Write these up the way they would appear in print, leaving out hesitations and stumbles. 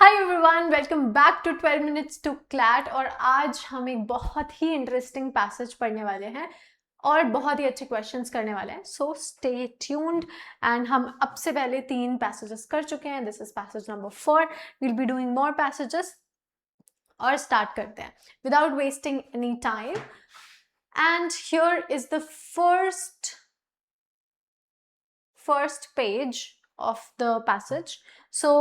Hi everyone, welcome back to 12 minutes to CLAT. और आज हम एक बहुत ही इंटरेस्टिंग पैसेज पढ़ने वाले हैं और बहुत ही अच्छे क्वेश्चंस करने वाले हैं। So stay tuned. एंड हम अब से पहले 3 पैसेजेस कर चुके हैं। This is passage number 4। Will be doing more passages और स्टार्ट करते हैं without wasting any time. And here is the first page of the passage. So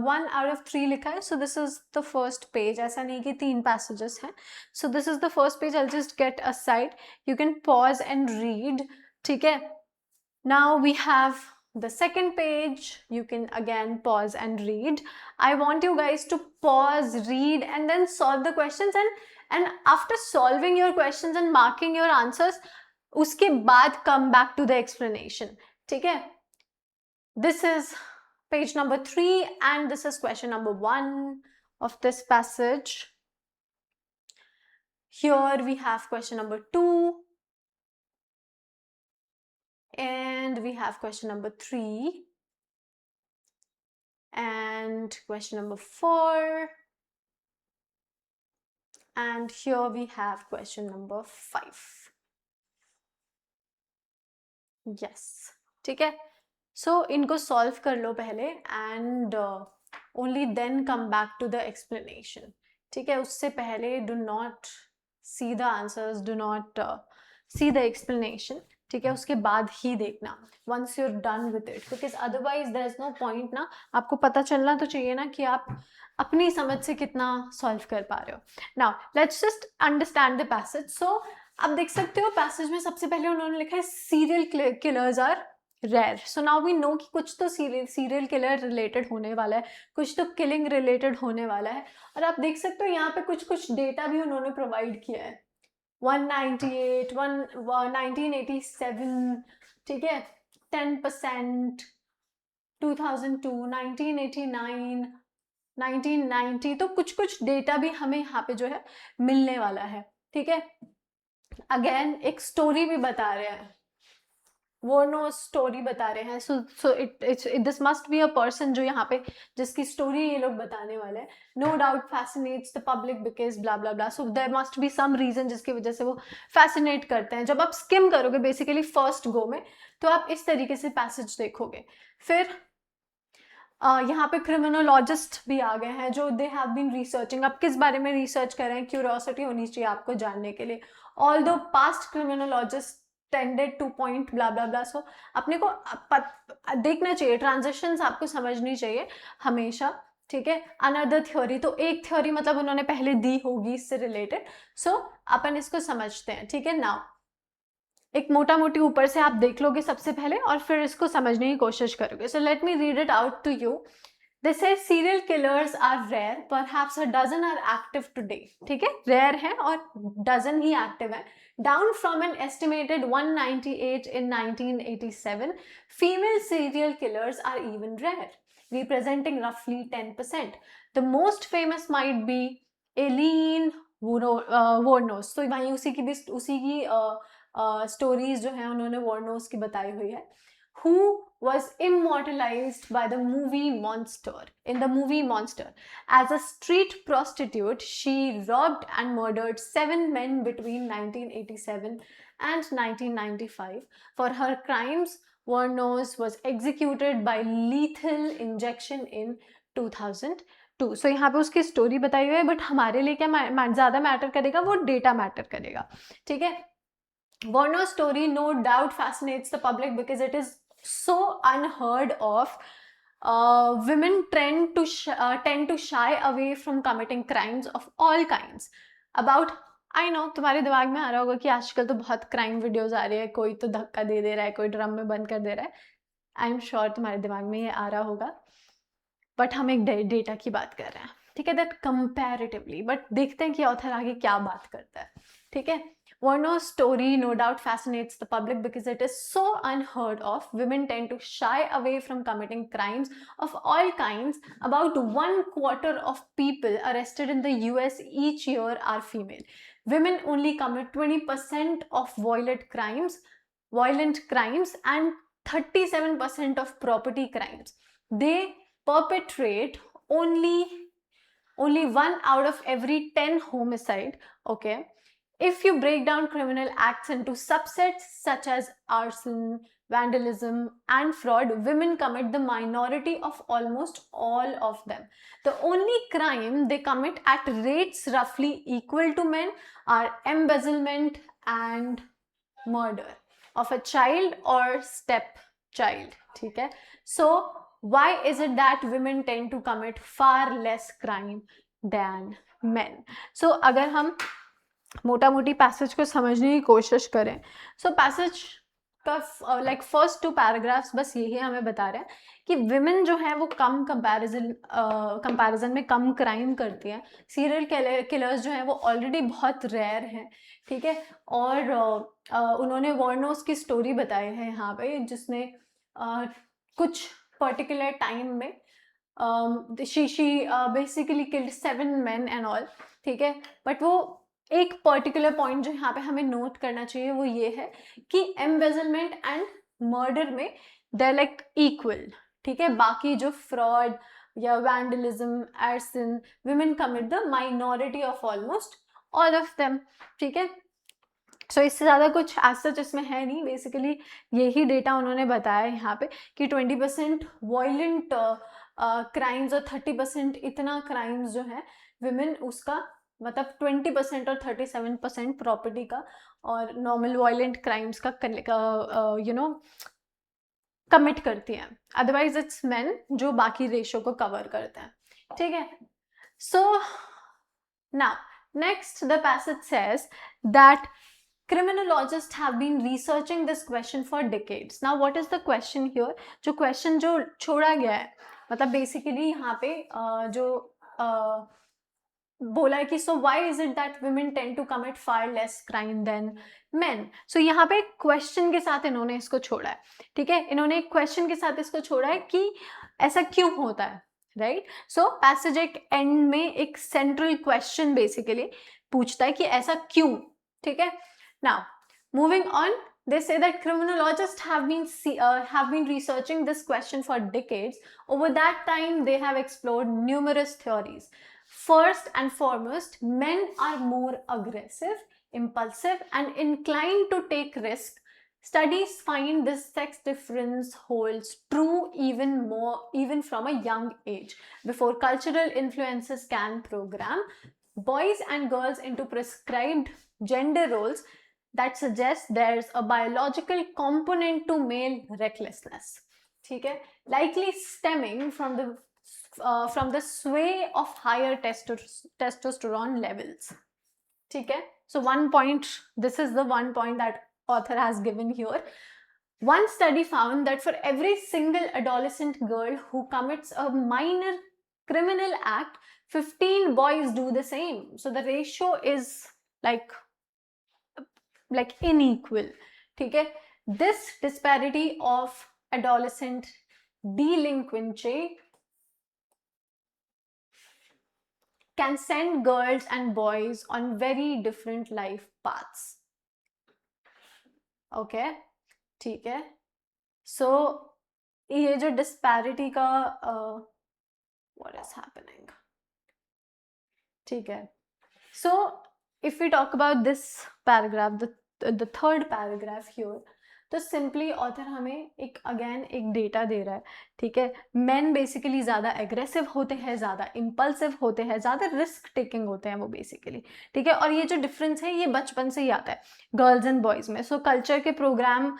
1 out of 3 लिखा है. So this is the first page. ऐसा नहीं कि 3 passages हैं. So this is the first page. I'll just get aside. You can pause and read. ठीक है. Now we have the second page. You can again pause and read. I want you guys to pause, read, and then solve the questions. And after solving your questions and marking your answers, उसके बाद come back to the explanation. ठीक है. This is page number 3 and this is question number 1 of this passage. Here we have question number 2 and we have question number 3 and question number 4 and here we have question number 5. Yes. ठीक है. So इनको solve कर लो पहले and only then come back to the explanation. ठीक है. उससे पहले do not see the answers, do not see the explanation. ठीक है. उसके बाद ही देखना once you're done with it, because otherwise there is no point ना. आपको पता चलना तो चाहिए ना कि आप अपनी समझ से कितना solve कर पा रहे हो. Now let's just understand the passage. So आप देख सकते हो पैसेज में सबसे पहले उन्होंने लिखा है serial killers are rare. So now we know कि कुछ तो सीरियल किलर रिलेटेड होने वाला है, कुछ तो किलिंग रिलेटेड होने वाला है. और आप देख सकते हो यहाँ पे कुछ डेटा भी उन्होंने प्रोवाइड किया है. 198, 1987, ठीक है, 10%, 2002, 1989, 1990. तो कुछ डेटा भी हमें यहाँ पे जो है मिलने वाला है. ठीक है. अगेन एक स्टोरी भी बता रहे हैं, वो स्टोरी बता रहे हैं. So this must be a person जो यहाँ पे जिसकी स्टोरी ये लोग बताने वाले हैं. No doubt fascinates the public because blah blah blah. So there must be some reason जिसकी वजह से वो फैसिनेट करते हैं. जब आप स्किम करोगे बेसिकली फर्स्ट गो में तो आप इस तरीके से पैसेज देखोगे. फिर यहाँ पे क्रिमिनोलॉजिस्ट भी आ गए हैं जो दे हैव बीन रिसर्चिंग. अब किस बारे में रिसर्च कर रहे हैं, क्यूरियोसिटी होनी चाहिए आपको जानने के लिए. All do past criminologist tended to point blah blah blah. So अपने को देखना चाहिए, ट्रांजिशंस आपको समझनी चाहिए हमेशा. ठीक है. अनदर थ्योरी, तो एक थ्योरी मतलब उन्होंने पहले दी होगी इससे रिलेटेड. सो अपन इसको समझते हैं. ठीक है. नाउ एक मोटा मोटी ऊपर से आप देख लोगे सबसे पहले और फिर इसको समझने की कोशिश करोगे. So let me read it out to you. They say serial killers are rare, perhaps a dozen are active today. ठीक है. rare है और dozen ही active है. Down from an estimated 198 in 1987, female serial killers are even rare, representing roughly 10%. The most famous might be Eileen Wuornos. तो वहीं उसी की stories जो है उन्होंने वॉर्नोस की बताई हुई है. Who was immortalized by the movie Monster. In the movie Monster, as a street prostitute, she robbed and murdered 7 men between 1987 and 1995. For her crimes, Wuornos was executed by lethal injection in 2002. So यहाँ पे उसकी story बताई हुई है, but हमारे लिए क्या ज़्यादा मैटर करेगा, वो डेटा मैटर करेगा. ठीक है. Warner's story no doubt fascinates the public because it is so unheard of. Women tend to shy away from committing crimes of all kinds. About I know तुम्हारे दिमाग में आ रहा होगा कि आजकल तो बहुत क्राइम वीडियोस आ रही है, कोई तो धक्का दे रहा है, कोई ड्रम में बंद कर दे रहा है. आई एम श्योर तुम्हारे दिमाग में ये आ रहा होगा, बट हम एक डेटा की बात कर रहे हैं. ठीक है. दैट कंपैरेटिवली, बट देखते हैं कि ऑथर आगे क्या बात करता है. ठीक है. Warner's story no doubt fascinates the public because it is so unheard of. Women tend to shy away from committing crimes of all kinds. About 1/4 of people arrested in the US each year are female. Women only commit 20% of violent crimes and 37% of property crimes. They perpetrate only 1 out of every 10 homicide. Okay, if you break down criminal acts into subsets such as arson, vandalism and fraud, women commit the minority of almost all of them. The only crime they commit at rates roughly equal to men are embezzlement and murder of a child or stepchild. ठीक है? So why is it that women tend to commit far less crime than men? So अगर हम मोटा मोटी passage को समझने की कोशिश करें, सो पैसेज का लाइक फर्स्ट 2 पैराग्राफ्स बस यही हमें बता रहे हैं कि विमेन जो है वो कम कंपैरिजन में कम क्राइम करती हैं, सीरियल किलर्स जो हैं वो ऑलरेडी बहुत रेयर हैं, ठीक है। और उन्होंने वॉर्नोस की स्टोरी बताई है यहाँ पे, जिसने कुछ पर्टिकुलर टाइम में she basically killed 7 men and all, ठीक है। बट वो एक पर्टिकुलर पॉइंट जो यहाँ पे हमें नोट करना चाहिए वो ये है कि एम्बेजलमेंट एंड मर्डर में दे आर लाइक इक्वल, ठीक है। बाकी जो फ्रॉड या vandalism, arson, women commit the minority of almost all of them, ठीक है। सो इससे ज़्यादा कुछ एज सच इसमें है नहीं, बेसिकली यही डेटा उन्होंने बताया यहाँ पे कि 20% वायलेंट क्राइम्स और 30% इतना क्राइम्स जो है विमेन उसका मतलब 20% और 37% प्रॉपर्टी का और नॉर्मल वायलेंट क्राइम्स का कमिट करती हैं। अदरवाइज इट्स मेन जो बाकी रेशो को कवर करते हैं, ठीक है। So now next the passage says that criminologists have been researching this question for decades. Now what is the question here? जो question जो छोड़ा गया है, मतलब basically यहाँ पे जो बोला है कि so why is it that women tend to commit far less crime than men? So यहाँ पे question के साथ इन्होंने इसको छोड़ा है, ठीक है। इन्होंने एक question के साथ इसको छोड़ा है कि ऐसा क्यों होता है, राइट। सो पैसेज एक एंड में एक सेंट्रल क्वेश्चन बेसिकली पूछता है कि ऐसा क्यों, ठीक है। Now, moving on, they say that criminologists have been researching this question for decades. Over that time, they have explored numerous theories. First and foremost, men are more aggressive, impulsive, and inclined to take risk. Studies find this sex difference holds true even from a young age, before cultural influences can program boys and girls into prescribed gender roles that suggests there's a biological component to male recklessness, ठीक है, likely stemming from the sway of higher testosterone levels, ठीक है। So one point, this is the one point that author has given here. One study found that for every single adolescent girl who commits a minor criminal act, 15 boys do the same. So the ratio is like unequal, ठीक है। This disparity of adolescent delinquency can send girls and boys on very different life paths. Okay, ठीक है। So ये जो disparity का what is happening, ठीक है। So if we talk about this paragraph, the third paragraph here, तो simply author हमें एक डेटा दे रहा है, ठीक है। मेन बेसिकली ज़्यादा एग्रेसिव होते हैं, ज़्यादा इम्पल्सिव होते हैं, ज़्यादा रिस्क टेकिंग होते हैं वो बेसिकली, ठीक है। और ये जो डिफरेंस है ये बचपन से ही आता है गर्ल्स एंड बॉयज़ में। सो कल्चर के प्रोग्राम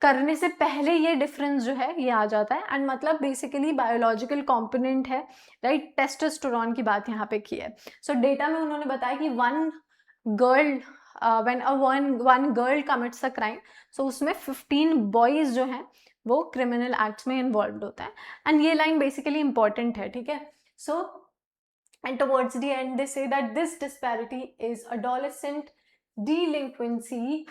करने से पहले ये डिफरेंस जो है ये आ जाता है, एंड मतलब बेसिकली बायोलॉजिकल कॉम्पोनेंट है, राइट। टेस्टोस्टेरोन की बात यहाँ पे की है। सो डेटा में उन्होंने बताया कि one girl one girl commits a crime, so उसमें 15 बॉयज जो हैं वो क्रिमिनल एक्ट्स में इन्वॉल्व होता है, एंड ये लाइन बेसिकली इंपॉर्टेंट है, ठीक है। So and towards the and they say that this disparity is adolescent delinquency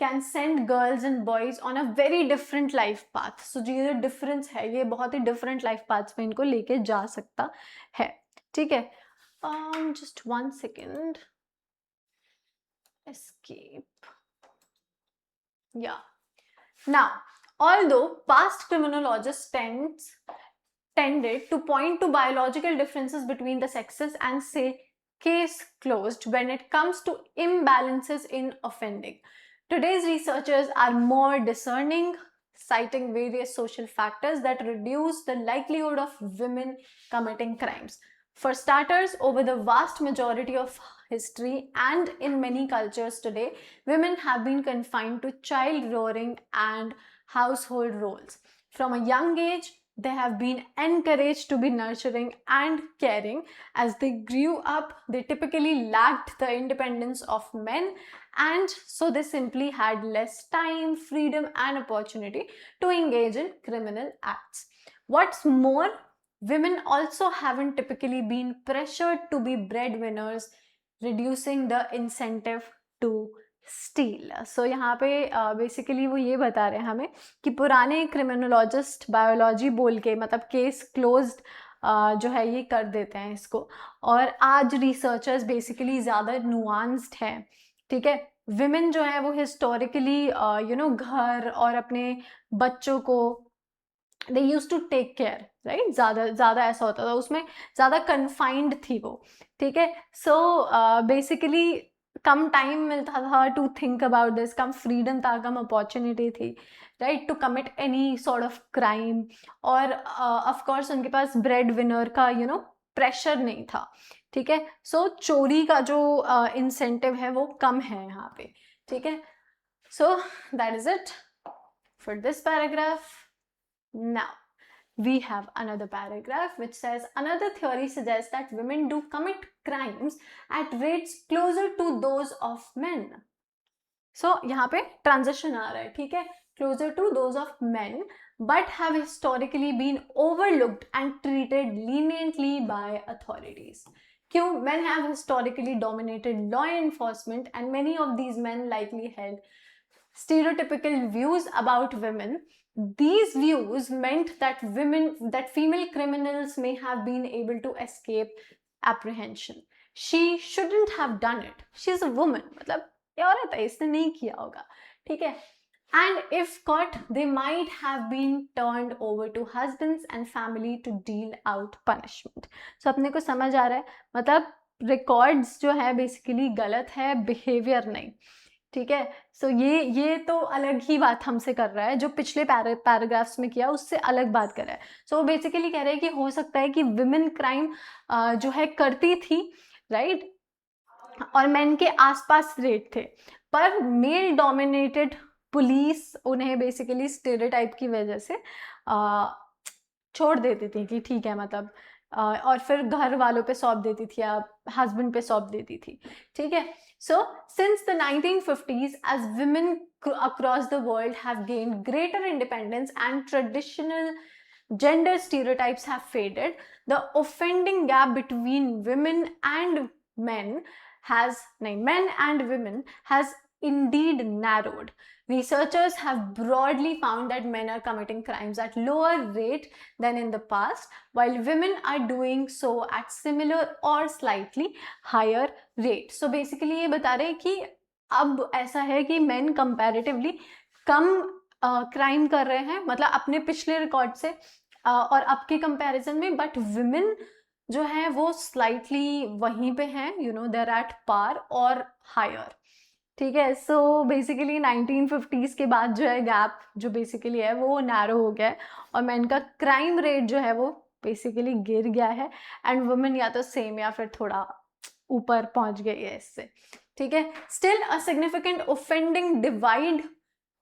can send girls and boys on a very different life path. So ये जो difference है ये बहुत ही different life paths में इनको लेके जा सकता है, ठीक है। Just 1 second. Escape. Yeah. Now, although past criminologists tended to point to biological differences between the sexes and say case closed when it comes to imbalances in offending. Today's researchers are more discerning, citing various social factors that reduce the likelihood of women committing crimes. For starters, over the vast majority of history and in many cultures today, women have been confined to child rearing and household roles. From a young age, they have been encouraged to be nurturing and caring. As they grew up, they typically lacked the independence of men, and so they simply had less time, freedom, and opportunity to engage in criminal acts. What's more, women also haven't typically been pressured to be breadwinners, reducing the incentive to steel. So यहाँ पे basically वो ये बता रहे हैं हमें कि पुराने क्रिमिनोलॉजिस्ट बायोलॉजी बोल के मतलब केस क्लोज्ड जो है ये कर देते हैं इसको, और आज रिसर्चर्स बेसिकली ज़्यादा नुआंस्ड हैं. ठीक है, विमेन जो है वो हिस्टोरिकली घर और अपने बच्चों को they use to take care, right. ज़्यादा ऐसा होता था, उसमें ज़्यादा कन्फाइंड थी वो. ठीक है, सो बेसिकली कम टाइम मिलता था टू थिंक अबाउट दिस, कम फ्रीडम था, कम अपॉर्चुनिटी थी, right, to commit any sort of crime. और ऑफ कोर्स उनके पास ब्रेड विनर का प्रेशर नहीं था. ठीक है, सो चोरी का जो इंसेंटिव है वो कम है यहाँ पे. ठीक है, so that is it for this paragraph. Now, we have another paragraph which says another theory suggests that women do commit crimes at rates closer to those of men. So, यहाँ पे transition आ रहा है, ठीक है, closer to those of men, but have historically been overlooked and treated leniently by authorities. क्यों? Men have historically dominated law enforcement, and many of these men likely held stereotypical views about women. These views meant that female criminals may have been able to escape apprehension. She shouldn't have done it. She's a woman. मतलब ये औरत है, इसने नहीं किया होगा. ठीक है. And if caught, they might have been turned over to husbands and family to deal out punishment. So अपने को समझ आ रहा है, मतलब records जो है basically गलत है, behavior नहीं. ठीक है, सो ये तो अलग ही बात हमसे कर रहा है, जो पिछले पैराग्राफ्स में किया उससे अलग बात कर रहा है. सो बेसिकली कह रहे हैं कि हो सकता है कि विमेन क्राइम जो है करती थी, राइट, और मेन के आसपास रेट थे, पर मेल डोमिनेटेड पुलिस उन्हें बेसिकली स्टेरियोटाइप की वजह से छोड़ देती थी कि ठीक है, मतलब और फिर घर वालों पे सौंप देती थी या हस्बैंड पे सौंप देती थी. ठीक है, so since the 1950s, as women across the world have gained greater independence and traditional gender stereotypes have faded, the offending gap between men and women has indeed narrowed. Researchers have broadly found that men are committing crimes at lower rate than in the past, while women are doing so at similar or slightly higher rate. So basically ये बता रहे हैं कि अब ऐसा है कि men comparatively कम crime कर रहे हैं, मतलब अपने पिछले रिकॉर्ड से और अब के कंपैरिजन में, बट women जो है वो स्लाइटली वहीं पे हैं, they're at par और higher. ठीक है, सो बेसिकली 1950s के बाद जो है गैप जो बेसिकली है वो नैरो हो गया है, और मैन का क्राइम रेट जो है वो बेसिकली गिर गया है, एंड वुमेन या तो सेम या फिर थोड़ा ऊपर पहुंच गई है इससे. ठीक है, still a significant offending divide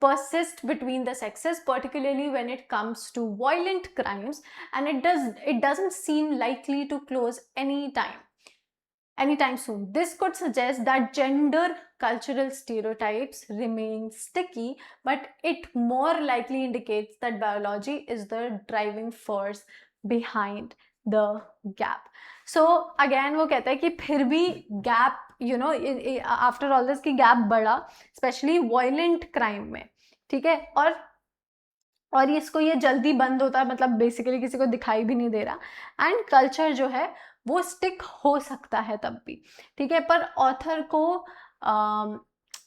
persist between the sexes, particularly when it comes to violent crimes, and it doesn't seem likely to close anytime soon. This could suggest that gender cultural stereotypes remain sticky, but it more likely indicates that biology is the driving force behind the gap. So again वो कहता है कि फिर भी gap, after all this की gap बढ़ा, especially violent crime में. ठीक है, और इसको ये जल्दी बंद होता है, मतलब बेसिकली किसी को दिखाई भी नहीं दे रहा, एंड कल्चर जो है वो स्टिक हो सकता है तब भी. ठीक है, पर ऑथर को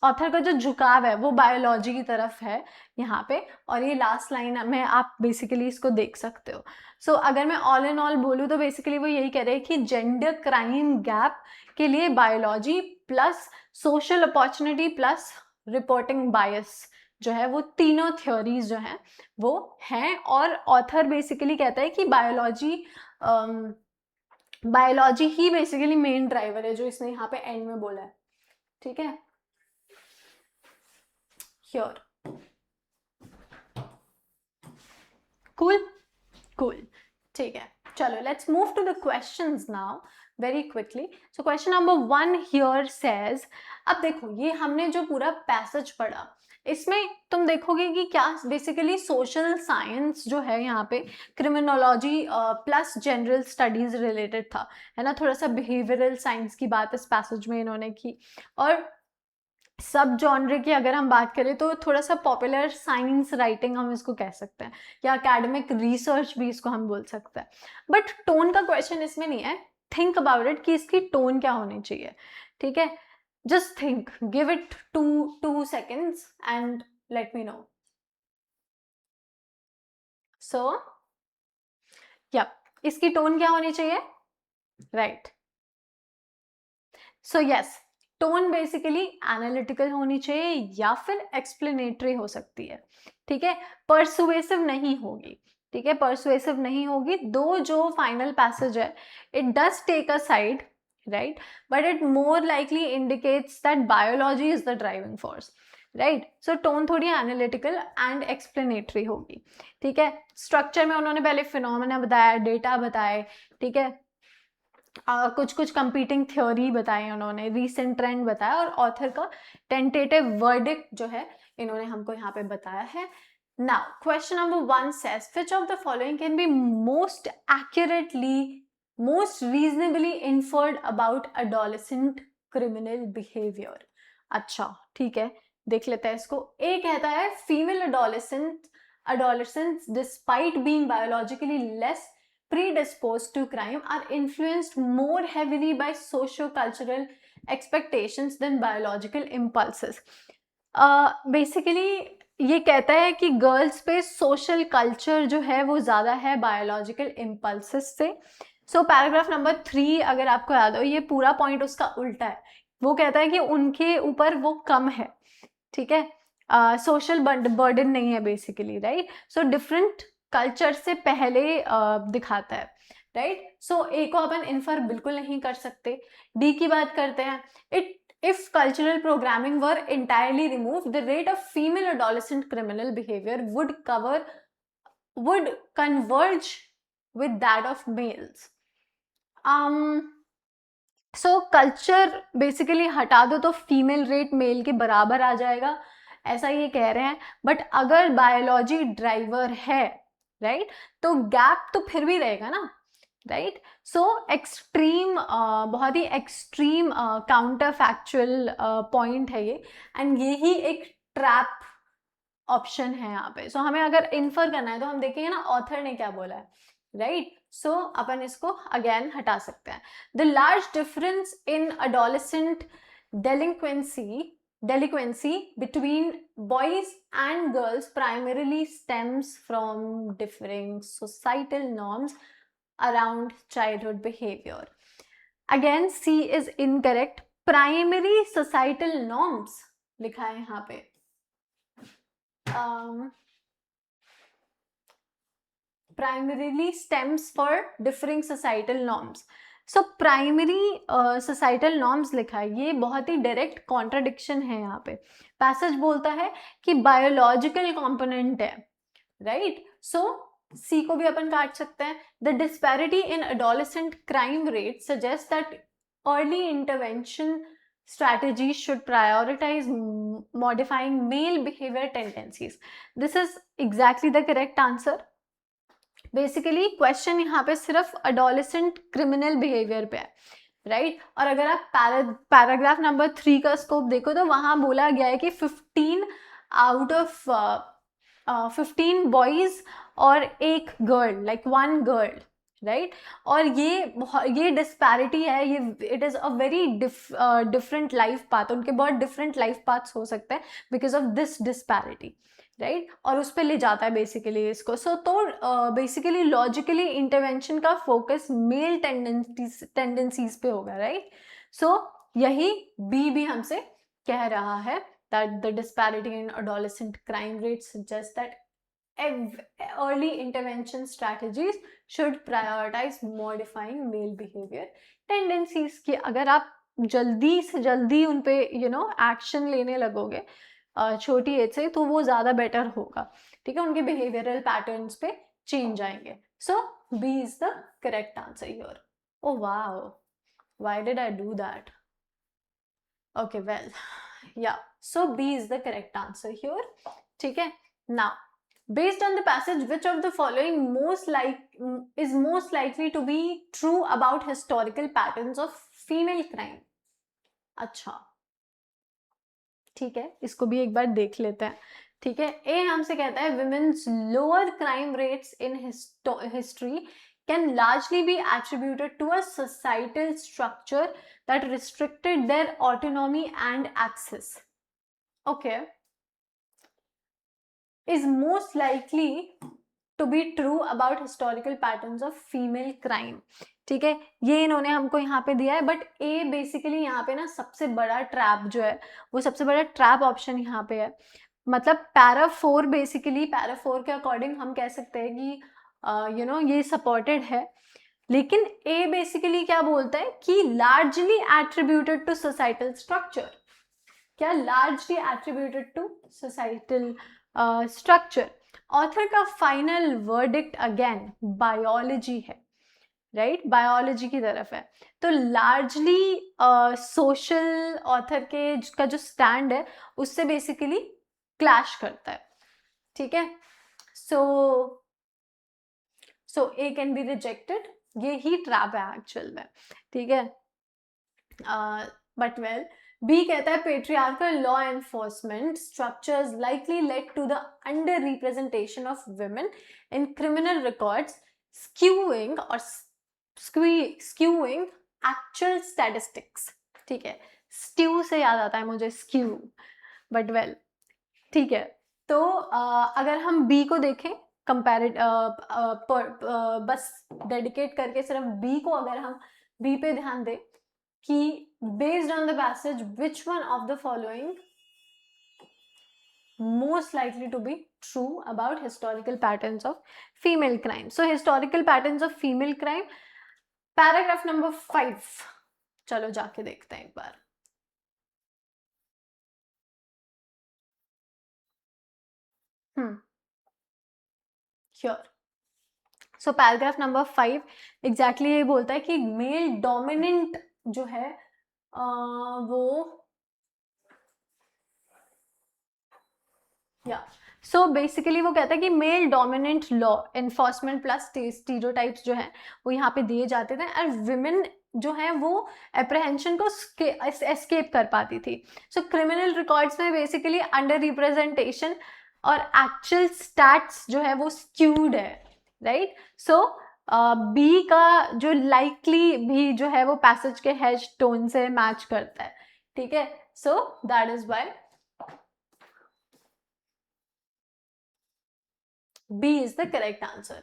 ऑथर का जो झुकाव है वो बायोलॉजी की तरफ है यहाँ पे, और ये लास्ट लाइन में आप बेसिकली इसको देख सकते हो। सो अगर मैं ऑल इन ऑल बोलूँ तो बेसिकली वो यही कह रहे हैं कि जेंडर क्राइम गैप के लिए biology plus social opportunity plus reporting bias जो है, वो तीनों थ्योरीज जो हैं वो हैं। और ऑथर बेसिकली कहता है कि बायोलॉजी ही बेसिकली मेन ड्राइवर है, जो इसने यहाँ पे एंड में बोला है। ठीक है, श्योर, कूल, ठीक है। चलो let's move to the questions now very quickly. So question number 1 here says, अब देखो ये हमने जो पूरा पैसेज पढ़ा, इसमें तुम देखोगे कि क्या बेसिकली सोशल साइंस जो है यहाँ पे criminology plus general studies related था, है ना। थोड़ा सा बिहेवियरल साइंस की बात इस पैसेज में इन्होंने की, और सब जॉनर की अगर हम बात करें तो थोड़ा सा पॉपुलर साइंस राइटिंग हम इसको कह सकते हैं, या एकेडमिक रिसर्च भी इसको हम बोल सकते हैं। बट टोन का क्वेश्चन इसमें नहीं है, थिंक अबाउट इट कि इसकी टोन क्या होनी चाहिए। ठीक है, just think, give it 2 seconds and let me know. So या इसकी टोन क्या होनी चाहिए, right. So yes, tone basically analytical होनी चाहिए या फिर एक्सप्लेनेटरी हो सकती है। ठीक है, परसुएसिव नहीं होगी। ठीक है, परसुएसिव नहीं होगी। दो जो फाइनल पैसेज है, it does take a side, right, but it more likely indicates that biology is the driving force, right. So tone थोड़ी एनालिटिकल एंड एक्सप्लेनेटरी होगी। ठीक है, स्ट्रक्चर में उन्होंने पहले फिनोमेना बताया, डेटा बताए, ठीक है, कुछ कुछ कंपीटिंग थ्योरी बताई उन्होंने, रीसेंट ट्रेंड बताया, और ऑथर का टेंटेटिव वर्डिक्ट जो है इन्होंने हमको यहाँ पे बताया है। Now question number 1 says, which of the following can be most accurately, most reasonably inferred about adolescent criminal behavior? अच्छा ठीक है, देख लेते हैं इसको। ए कहता है female adolescents despite being biologically less predisposed to crime are influenced more heavily by socio-cultural expectations than biological impulses. Basically ये कहता है कि गर्ल्स पे सोशल कल्चर जो है वो ज़्यादा है बायोलॉजिकल इम्पल्सेस से। सो पैराग्राफ नंबर 3 अगर आपको याद हो, ये पूरा पॉइंट उसका उल्टा है। वो कहता है कि उनके ऊपर वो कम है, ठीक है, सोशल बर्डन नहीं है basically, right. So different culture से पहले दिखाता है, राइट। सो ए को अपन इन्फर बिल्कुल नहीं कर सकते। डी की बात करते हैं, if cultural programming were entirely removed, the rate of female adolescent criminal behavior would converge with that of males. So culture basically हटा दो तो फीमेल रेट मेल के बराबर आ जाएगा, ऐसा ये कह रहे हैं। बट अगर बायोलॉजी ड्राइवर है, राइट, तो गैप तो फिर भी रहेगा ना, राइट। सो एक्सट्रीम, बहुत ही एक्सट्रीम काउंटर फैक्चुअल पॉइंट है ये, एंड ये ही एक ट्रैप ऑप्शन है यहाँ पे। सो हमें अगर इन्फर करना है तो हम देखेंगे ना ऑथर ने क्या बोला है, राइट। सो अपन इसको अगेन हटा सकते हैं। The large difference in adolescent delinquency between boys and girls primarily stems from differing societal norms around childhood behavior. Again, C is incorrect. Primary societal norms लिखा है यहाँ पे। Primarily stems for differing societal norms. So primary societal norms लिखा है, ये बहुत ही direct contradiction है यहाँ पे। पैसेज बोलता है कि बायोलॉजिकल कंपोनेंट है, राइट। सो सी को भी अपन काट सकते हैं। The disparity in adolescent crime rate suggest that early intervention strategies should prioritize modifying male behavior tendencies. This is exactly the correct answer. Basically question यहाँ पे सिर्फ अडोलेसेंट क्रिमिनल बिहेवियर पे है, राइट। और अगर आप पैराग्राफ नंबर 3 का scope देखो तो वहां बोला गया है कि 15 आउट ऑफ 15 बॉयज और एक गर्ल, लाइक 1 गर्ल राइट और ये डिस्पैरिटी है, ये it is a very different life path, उनके बहुत डिफरेंट लाइफ पाथ्स हो सकते हैं because of this disparity, right और उस पर ले जाता है बेसिकली इसको। सो तो बेसिकली लॉजिकली इंटरवेंशन का फोकस मेल टेंडेंसीज पे होगा, राइट। सो यही बी भी हमसे कह रहा है that the disparity in adolescent crime rates suggests that early intervention strategies should prioritize modifying male behavior tendencies कि अगर आप जल्दी से जल्दी उन पे एक्शन लेने लगोगे छोटी एज से तो वो ज़्यादा बेटर होगा, ठीक है, उनके बिहेवियरल पैटर्न्स पे चेंज आएंगे। So B is the correct answer here. Oh wow, why did I do that? Okay, well, yeah, so B is the correct answer here, ठीक है। Now, based on the passage, which of the following is most likely to be true about historical patterns of female crime? अच्छा, ठीक है, इसको भी एक बार देख लेते हैं, ठीक है। ए हमसे कहता है women's lower crime rates in history can largely be attributed to a societal structure that restricted their autonomy and access. Okay, is most likely to be true about historical patterns of female crime, ठीक है, ये इन्होंने हमको यहाँ पे दिया है, but A basically यहाँ पे ना सबसे बड़ा ट्रैप जो है वो सबसे बड़ा ट्रैप ऑप्शन यहाँ पे है। मतलब पैरा 4 बेसिकली पैरा 4 के अकॉर्डिंग हम कह सकते हैं कि ये सपोर्टेड है, लेकिन ए बेसिकली क्या बोलता है कि largely attributed to societal structure. क्या largely attributed to societal structure? Author का फाइनल वर्डिक्ट अगेन बायोलॉजी है, राइट, बायोलॉजी की तरफ है। तो लार्जली सोशल ऑथर के का जो स्टैंड है उससे बेसिकली क्लैश करता है, ठीक है। So A can be rejected, ये ही ट्रैप है एक्चुअल में, ठीक है। बट वेल, बी कहता है patriarchal law enforcement structures likely led to the under representation of women in criminal records, skewing actual statistics, ठीक है। स्ट्यू से याद आता है मुझे स्क्यू, बट वेल, ठीक है। तो अगर हम बी को देखें कंपेरेट बस डेडिकेट करके सिर्फ बी को, अगर हम बी पे ध्यान दें कि based on the passage which one of the following most likely to be true about historical patterns of female crime. So historical patterns of female crime, paragraph number 5, चलो जाके देखते हैं एक बार। Here, so paragraph number 5 exactly ये बोलता है कि male dominant जो है वो सो बेसिकली वो कहता है कि male dominant law enforcement plus stereotypes जो है वो यहाँ पे दिए जाते थे, और विमेन जो है वो अप्रहेंशन को एस्केप कर पाती थी। सो क्रिमिनल रिकॉर्ड्स में बेसिकली अंडर रिप्रेजेंटेशन और एक्चुअल स्टैट्स जो है वो स्क्यूड है, राइट। सो बी का जो लाइकली भी जो है वो पैसेज के हेज टोन से मैच करता है, ठीक है। So that is why B is the correct answer.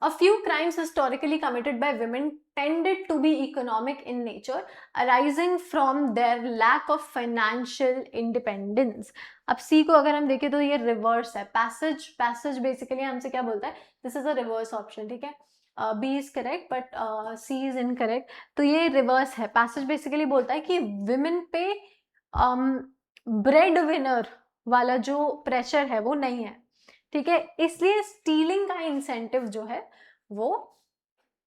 A few crimes historically committed by women tended to be economic in nature, arising from their lack of financial independence. अब C को अगर हम देखें तो ये रिवर्स है, passage basically हमसे क्या बोलता है, this is a reverse option, ठीक है। B is correct but C is incorrect, तो ये रिवर्स है। पैसेज बेसिकली बोलता है कि विमेन पे ब्रेड विनर वाला जो प्रेशर है वो नहीं है, ठीक है, इसलिए स्टीलिंग का इंसेंटिव जो है वो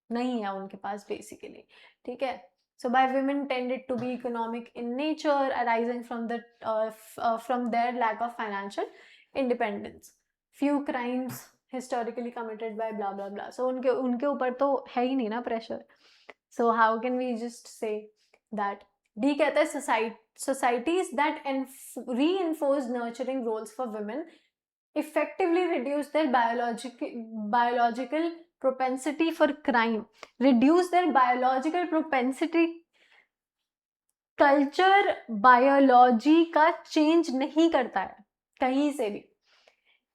नहीं है उनके पास बेसिकली, ठीक है। सो bye women tended to be economic in nature, arising from their lack of financial independence. Few crimes historically committed by blah blah blah. So उनके ऊपर तो है ही नहीं ना pressure, so how can we just say that? D कहता है societies that reinforce nurturing roles for women effectively reduce their biological propensity for crime, reduce their biological propensity. Culture biology का change नहीं करता है कहीं से भी,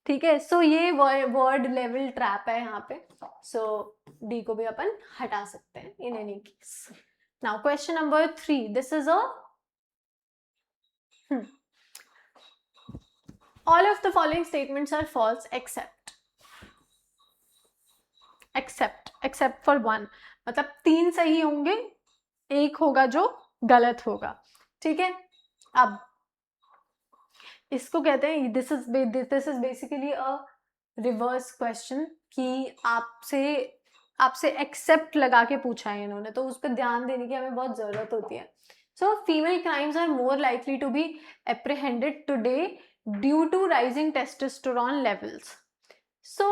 ठीक है. सो ये वर्ड लेवल ट्रैप है यहाँ पे. सो डी को भी अपन हटा सकते हैं in any case. Now question number 3. This is a all of the following statements are false except for one. मतलब 3 सही होंगे, एक होगा जो गलत होगा, ठीक है. अब इसको कहते हैं this is basically a reverse question कि आपसे एक्सेप्ट लगा के पूछा है इन्होंने, तो उस पर ध्यान देने की हमें बहुत जरूरत होती है. So female crimes are more likely to be apprehended today due to rising testosterone levels. So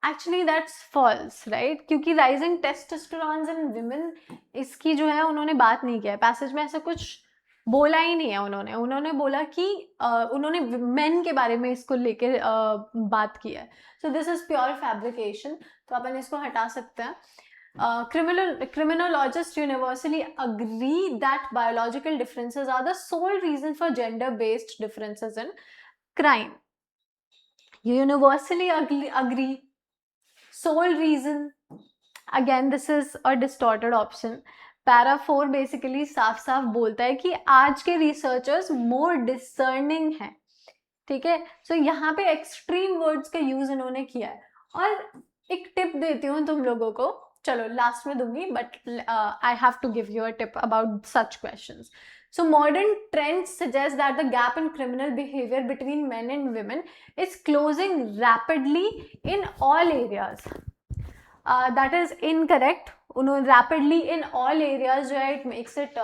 actually that's false, right, क्योंकि राइजिंग टेस्टोस्टेरोन इन विमेन इसकी जो है उन्होंने बात नहीं किया है पैसेज में, ऐसा कुछ बोला ही नहीं है उन्होंने बोला कि उन्होंने मेन के बारे में इसको लेकर बात की है. So this is pure fabrication, तो अपन इसको हटा सकते हैं. Criminologists universally agree that biological differences are the sole reason for gender-based differences in crime. Universally agree. Sole reason. Again, this is a distorted option. Para 4 basically साफ साफ बोलता है कि आज के रिसर्चर्स मोर डिसर्निंग हैं, ठीक है. सो यहाँ पे एक्सट्रीम वर्ड्स का यूज इन्होंने किया है. और एक टिप देती हूँ तुम लोगों को, चलो लास्ट में दूंगी, but I have to give you a tip about such questions. So modern trends suggest that the gap in criminal behavior between men and women is closing rapidly in all areas. That is incorrect. Rapidly in all areas जो है it makes it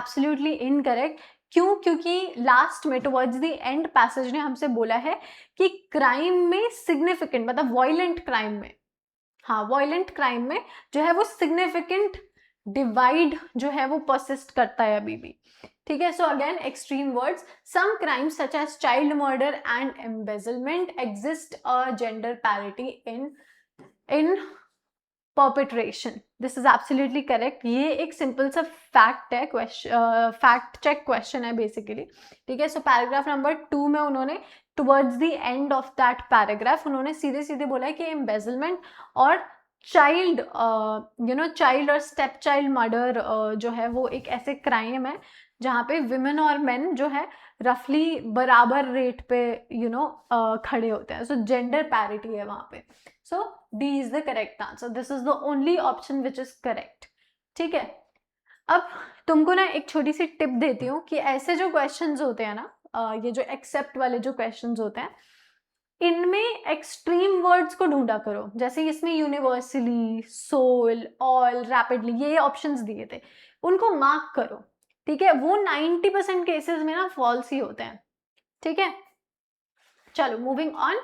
absolutely incorrect. क्यों? क्योंकि last में towards the and passage ने हमसे बोला है कि क्राइम में सिग्निफिकेंट, मतलब वायलेंट क्राइम में, हाँ वायलेंट क्राइम में जो है वो सिग्निफिकेंट डिवाइड जो है वो परसिस्ट करता है अभी भी, ठीक है. So again extreme words. Some crimes such as child murder and embezzlement exist a gender parity in perpetration. This is absolutely correct. ये एक सिंपल सा फैक्ट है, फैक्ट चेक क्वेश्चन है बेसिकली, ठीक है. सो पैराग्राफ नंबर 2 में उन्होंने towards the end of that paragraph उन्होंने सीधे सीधे बोला है कि एम्बेजलमेंट और चाइल्ड चाइल्ड और स्टेप चाइल्ड मर्डर जो है वो एक ऐसे क्राइम है जहाँ पे विमेन और मेन जो है रफली बराबर रेट पे खड़े होते हैं. सो जेंडर पैरिटी है वहाँ पे. So D is the correct answer. This is the only option which is correct, ठीक है. अब तुमको ना एक छोटी सी टिप देती हूँ कि ऐसे जो क्वेश्चंस होते हैं ना, ये जो एक्सेप्ट वाले जो क्वेश्चंस होते हैं, इनमें एक्सट्रीम वर्ड्स को ढूंढा करो. जैसे इसमें यूनिवर्सली, सोल, ऑल, रैपिडली, ये ऑप्शंस दिए थे, उनको मार्क करो, ठीक है. वो 90% केसेस में ना फॉल्स ही होते हैं, ठीक है. चलो moving on.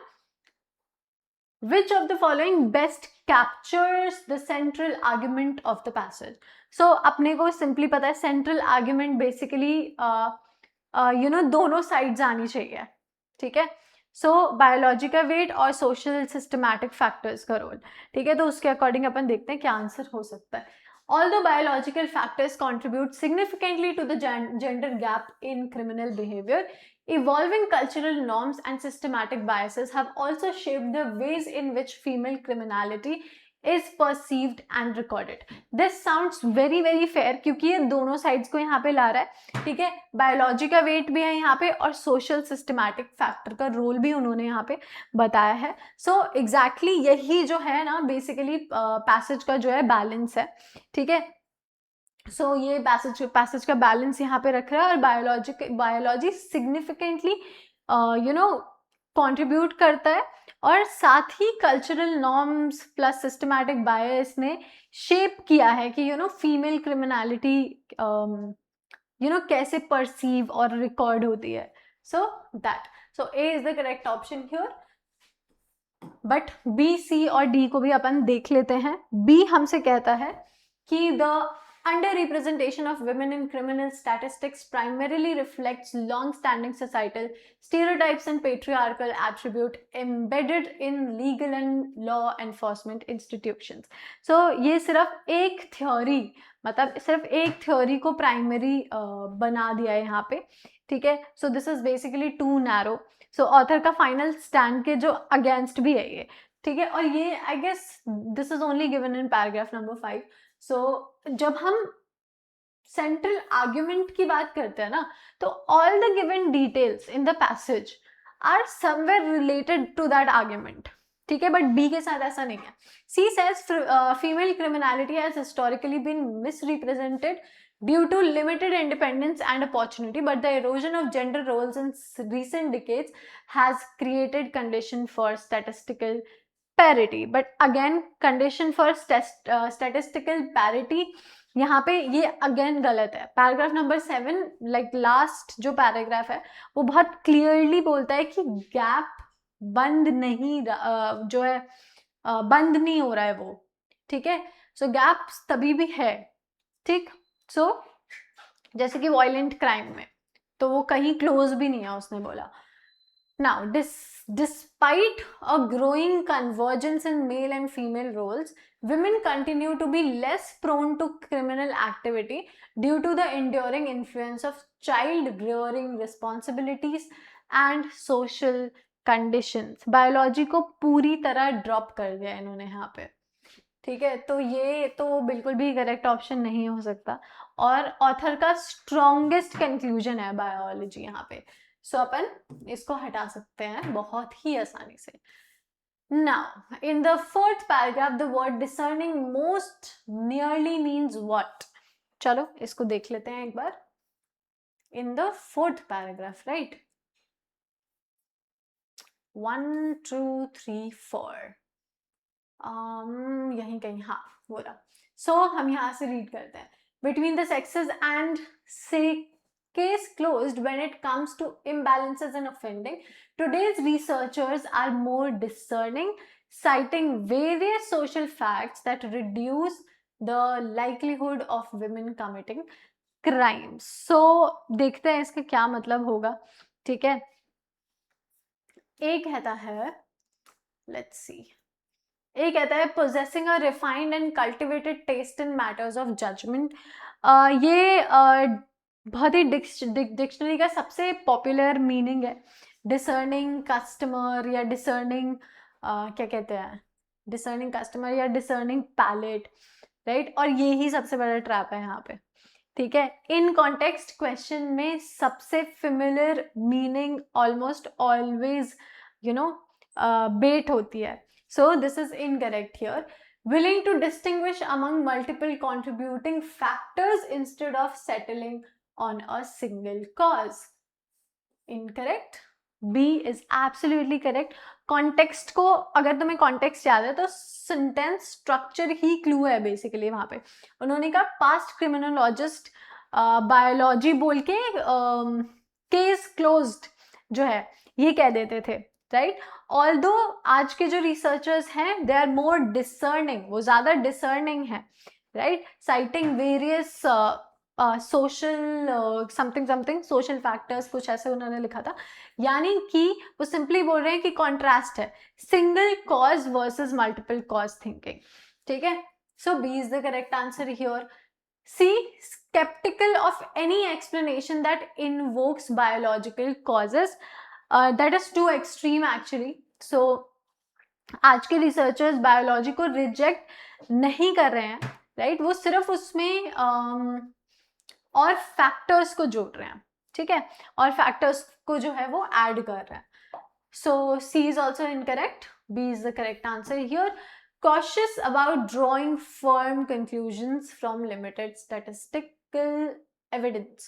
Which of the following best captures the central argument of the passage? So अपने को सिंपली पता है central argument basically दोनों sides आनी चाहिए, ठीक है. सो बायोलॉजी का वेट और सोशल सिस्टमैटिक फैक्टर्स का रोल, ठीक है. तो उसके अकॉर्डिंग अपन देखते हैं क्या आंसर हो सकता है. Although biological factors contribute significantly to the gender gap in criminal behavior, evolving cultural norms and systematic biases have also shaped the ways in which female criminality is perceived and recorded. This sounds very very fair क्योंकि ये दोनों sides को यहाँ पे ला रहा है, ठीक है. बायोलॉजी का वेट भी है यहाँ पे और सोशल सिस्टमैटिक फैक्टर का रोल भी उन्होंने यहाँ पे बताया है. सो एग्जैक्टली यही जो है ना बेसिकली पैसेज का जो है बैलेंस है, ठीक है. सो ये पैसेज का बैलेंस यहाँ पे रख रहा है और बायोलॉजी सिग्निफिकेंटली कंट्रीब्यूट करता है और साथ ही cultural norms plus systematic bias ने शेप किया है कि फीमेल क्रिमिनलिटी कैसे परसीव और रिकॉर्ड होती है. So A is the correct option here. But B, C और डी को भी अपन देख लेते हैं. बी हमसे कहता है कि the Under-representation of women in criminal statistics primarily reflects long-standing societal stereotypes and patriarchal attribute embedded in legal and law enforcement institutions. So ये सिर्फ एक थ्योरी, मतलब सिर्फ एक थ्योरी को प्राइमरी बना दिया है यहाँ पे, ठीक है. So this is basically too narrow. So author का फाइनल स्टैंड के जो अगेंस्ट भी है ये, ठीक है. और ये I guess this is only given in paragraph number 5. So जब हम सेंट्रल आर्ग्यूमेंट की बात करते हैं ना, तो all the given details in the passage are somewhere related to that argument, ठीक है. बट बी के साथ ऐसा नहीं है. C says female criminality has historically been misrepresented due to limited independence and opportunity, but the erosion of gender roles in recent decades has created condition for statistical parity. But again, condition for statistical parity यहाँ पे ये again गलत है. Paragraph number 7, like last जो paragraph है वो बहुत clearly बोलता है कि गैप बंद नहीं जो है बंद नहीं हो रहा है वो, ठीक है. सो गैप तभी भी है, ठीक. सो जैसे कि वायलेंट क्राइम में तो वो कहीं क्लोज भी नहीं है, उसने बोला. Now despite a growing convergence in male and female roles, women continue to be less prone to criminal activity due to the enduring influence of child rearing responsibilities and social conditions. Biology को पूरी तरह drop कर दिया इन्होंने यहाँ पे, ठीक है. तो ये तो बिल्कुल भी करेक्ट ऑप्शन नहीं हो सकता, और ऑथर का स्ट्रॉन्गेस्ट कंक्लूजन है बायोलॉजी यहाँ पे. सो अपन इसको हटा सकते हैं बहुत ही आसानी से. Now in the 4th paragraph the word discerning most nearly means what. चलो इसको देख लेते हैं एक बार. In the 4th paragraph, right, 1 2 3 4 यहीं कहीं, हाँ बोला. सो हम यहाँ से रीड करते हैं. Between the sexes and say case closed when it comes to imbalances in offending. Today's researchers are more discerning, citing various social facts that reduce the likelihood of women committing crimes. So देखते हैं इसका क्या मतलब होगा, ठीक है. एक कहता है, let's see, एक कहता है possessing a refined and cultivated taste in matters of judgment. ये बहुत ही डिक्शनरी का सबसे पॉपुलर मीनिंग है. डिसर्निंग कस्टमर या डिसर्निंग क्या कहते हैं, डिसर्निंग कस्टमर या डिसर्निंग पैलेट, राइट. और ये ही सबसे बड़ा ट्रैप है यहाँ पे, ठीक है. इन कॉन्टेक्स्ट क्वेश्चन में सबसे फेमिलियर मीनिंग ऑलमोस्ट ऑलवेज बेट होती है. So this is incorrect here. Willing to distinguish among multiple contributing factors instead of settling on a single cause. Incorrect. B is absolutely correct. Context को अगर तुम्हें context याद है तो sentence structure ही clue है basically वहाँ पे. उन्होंने कहा past criminologist biology बोल के case closed जो है ये कह देते थे, राइट. ऑल्दो आज के जो रिसर्चर्स हैं दे आर मोर डिसर्निंग, वो ज्यादा डिसर्निंग है, right. Citing various social something social factors, कुछ ऐसे उन्होंने लिखा था. यानी कि वो सिंपली बोल रहे हैं कि कॉन्ट्रास्ट है single cause versus multiple cause thinking, ठीक है. So B is the correct answer here. C skeptical of any explanation that invokes biological causes. That is too extreme actually. So आज के रिसर्चर्स बायोलॉजी को reject नहीं कर रहे हैं, right. वो सिर्फ उसमें और फैक्टर्स को जोड़ रहे हैं, ठीक है, और फैक्टर्स को जो है वो ऐड कर रहे हैं. So C is also incorrect. B is the correct answer here. Cautious about drawing firm conclusions from limited statistical evidence.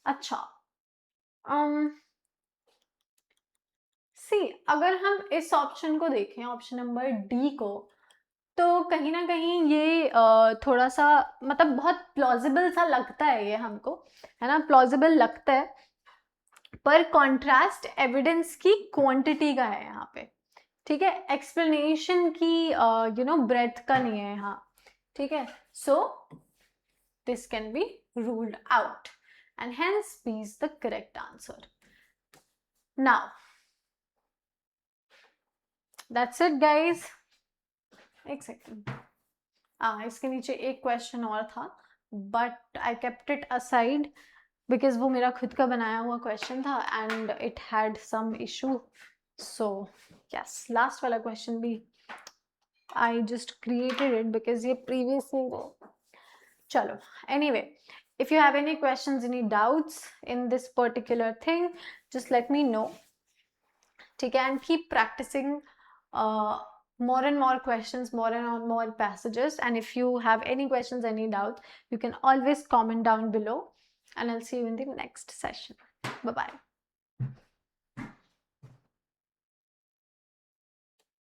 अच्छा, सी अगर हम इस ऑप्शन को देखें, ऑप्शन नंबर डी को, तो कहीं ना कहीं ये थोड़ा सा मतलब बहुत प्लॉजिबल सा लगता है ये हमको, है ना, प्लॉजिबल लगता है. पर कॉन्ट्रास्ट एविडेंस की क्वांटिटी का है यहाँ पे, ठीक है. एक्सप्लेनेशन की ब्रेथ का नहीं है यहाँ, ठीक है. सो this can be ruled out, and hence B is the correct answer. Now, that's it guys. एक सेकेंड, इसके नीचे एक क्वेश्चन और था but I kept it aside because वो मेरा खुद का बनाया हुआ क्वेश्चन था and it had some issue. So yes, last वाला क्वेश्चन भी I just created it because ये प्रीवियस. चलो, anyway, if you have any questions, any doubts in this particular thing, just let me know. ठीक है, and keep practicing more and more questions, more and more passages, and if you have any questions, any doubts, you can always comment down below, and I'll see you in the next session. Bye bye.